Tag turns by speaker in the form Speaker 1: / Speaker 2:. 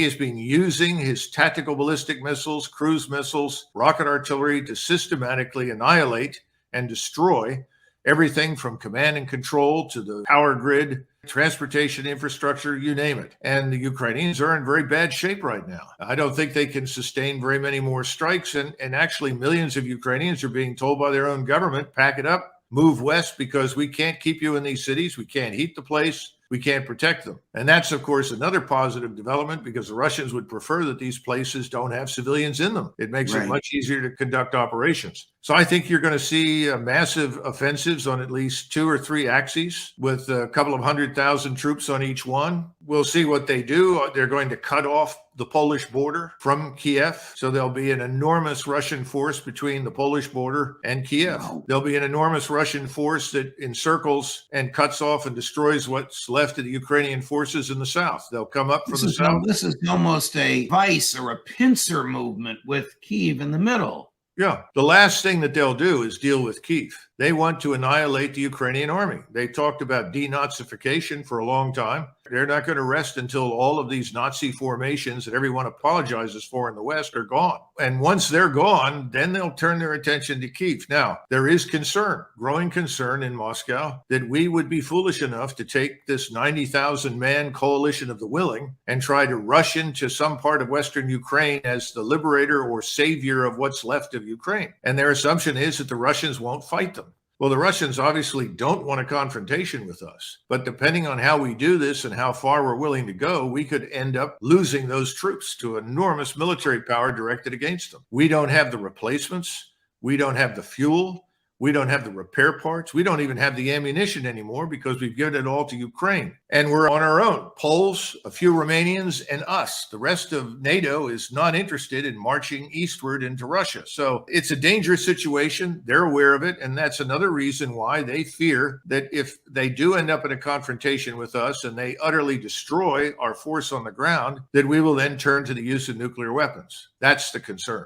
Speaker 1: he has been using his tactical ballistic missiles, cruise missiles, rocket artillery to systematically annihilate and destroy everything from command and control to the power grid, transportation infrastructure, you name it. And the Ukrainians are in very bad shape right now. I don't think they can sustain very many more strikes. And actually, millions of Ukrainians are being told by their own government, pack it up, move west, because we can't keep you in these cities. We can't heat the place. We can't protect them. And that's, of course, another positive development, because the Russians would prefer that these places don't have civilians in them. It makes it much easier to conduct operations. So I think you're going to see massive offensives on at least 2 or 3 axes with a couple of 100,000 troops on each one. We'll see what they do. They're going to cut off the Polish border from Kiev. So there'll be an enormous Russian force between the Polish border and Kiev. Wow. There'll be an enormous Russian force that encircles and cuts off and destroys what's left of the Ukrainian forces in the south. They'll come up from the south.
Speaker 2: This is almost a vice or a pincer movement with Kiev in the middle.
Speaker 1: Yeah. The last thing that they'll do is deal with Kyiv. They want to annihilate the Ukrainian army. They talked about denazification for a long time. They're not going to rest until all of these Nazi formations that everyone apologizes for in the West are gone. And once they're gone, then they'll turn their attention to Kyiv. Now, there is concern, growing concern in Moscow, that we would be foolish enough to take this 90,000-man coalition of the willing and try to rush into some part of Western Ukraine as the liberator or savior of what's left of Ukraine. And their assumption is that the Russians won't fight them. Well, the Russians obviously don't want a confrontation with us, but depending on how we do this and how far we're willing to go, we could end up losing those troops to enormous military power directed against them. We don't have the replacements. We don't have the fuel. We don't have the repair parts. We don't even have the ammunition anymore because we've given it all to Ukraine. And we're on our own. Poles, a few Romanians, and us. The rest of NATO is not interested in marching eastward into Russia. So it's a dangerous situation. They're aware of it. And that's another reason why they fear that if they do end up in a confrontation with us and they utterly destroy our force on the ground, that we will then turn to the use of nuclear weapons. That's the concern.